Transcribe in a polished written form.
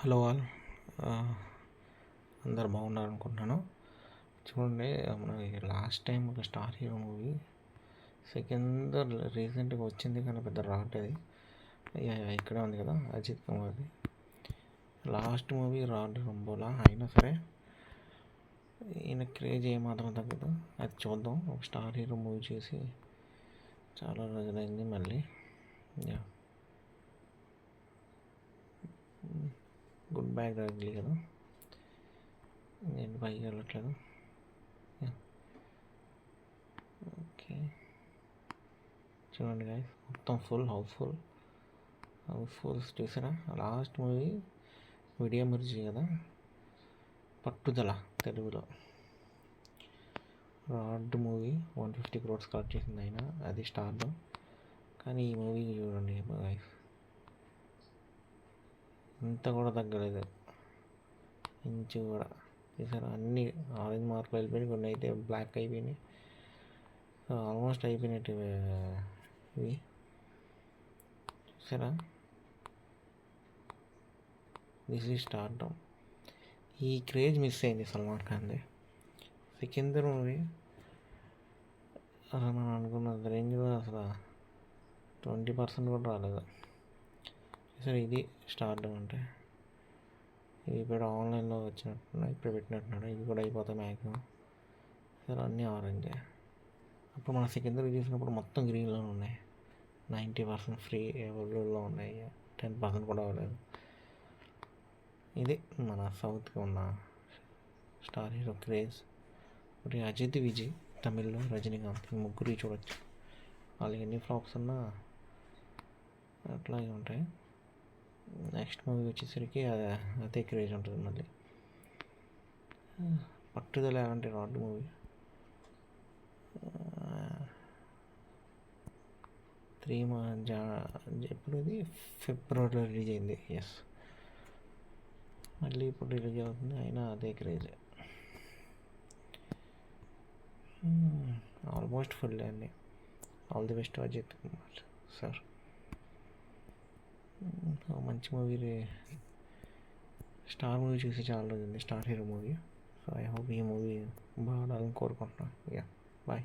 Hello all. అందరు బాగున్నారు అనుకుంటున్నాను. చూడండి, మన లాస్ట్ టైం ఒక స్టార్ హీరో మూవీ సెకండ్ రీసెంట్గా వచ్చింది, కానీ పెద్ద రావట్లేదు. ఇక్కడే ఉంది కదా, అజిత్ కుమార్ది లాస్ట్ మూవీ రాడ్ రంబోలా. అయినా సరే ఈయన క్రేజ్ ఏమాత్రం తగ్గదు. అది చూద్దాం. ఒక స్టార్ హీరో మూవీ చేసి చాలా రోజులైంది. మళ్ళీ గుడ్ బ్యాగ్ రాగలి కదా, నేను పైకి వెళ్ళట్లేదు. ఓకే, చూడండి గాయస్, మొత్తం హౌస్ఫుల్స్ చూసారా. లాస్ట్ మూవీ విడియో మిర్చి కదా, పట్టుదల తెలుగులో. రాడ్ మూవీ 150 crores కలెక్ట్ చేసింది అయినా, అది స్టార్లో. కానీ ఈ మూవీ చూడండి గాయస్, ఇంత కూడా తగ్గలేదు, ఇంచు కూడా. చూసారా, అన్నీ ఆరెంజ్ మార్కులు వెళ్ళిపోయినాయి, కొన్ని అయితే బ్లాక్ అయిపోయినాయి. ఆల్మోస్ట్ అయిపోయినట్టు ఇవి. చూసారా, దిస్ ఈజ్ స్టార్డమ్. ఈ క్రేజ్ మిస్ అయింది సల్మాన్ ఖాన్ది. సికిందర్ మూవీ అసలు మనం అనుకున్న రేంజ్లో అసలు 20% కూడా రాలేదు. సరే, ఇది స్టార్డమ్ అంటే. ఇది ఇప్పుడు ఆన్లైన్లో వచ్చినట్టున్నాయి, ఇప్పుడు పెట్టినట్టున్నాడు. ఇది కూడా అయిపోతాయి మ్యాక్సిమం. సరే, అన్నీ ఆరెంజే. అప్పుడు మన సికిందర్ చూసినప్పుడు మొత్తం గ్రీన్లో ఉన్నాయి. 90% ఫ్రీ అవైలబుల్లో ఉన్నాయి, 10% కూడా అవ్వలేదు. ఇది మన సౌత్కి ఉన్న స్టార్ హీరో క్రేజ్. ఒకటి అజిత్, విజయ్ తమిళ్లో, రజనీకాంత్, ఈ ముగ్గురు చూడొచ్చు. వాళ్ళకి ఎన్ని ఫ్లాప్స్ ఉన్నా అట్లాగే ఉంటాయి. నెక్స్ట్ మూవీ వచ్చేసరికి అదే క్రేజ్ ఉంటుంది మళ్ళీ. పట్టుదల అంటే రాడ్ మూవీ 3 ఎప్పుడు ఇది ఫిబ్రవరిలో రిలీజ్ అయింది. ఎస్, మళ్ళీ ఇప్పుడు రిలీజ్ అవుతుంది. అయినా అదే క్రేజ్. ఆల్మోస్ట్ ఫుల్ అన్నీ. All the best Ajith Kumar sir. మంచి మూవీ, స్టార్ మూవీ చూసి చాలా రోజుంది, star hero movie. So I hope ఈ మూవీ బాగా ఆడాలని కోరుకుంటున్నాను. బాయ్.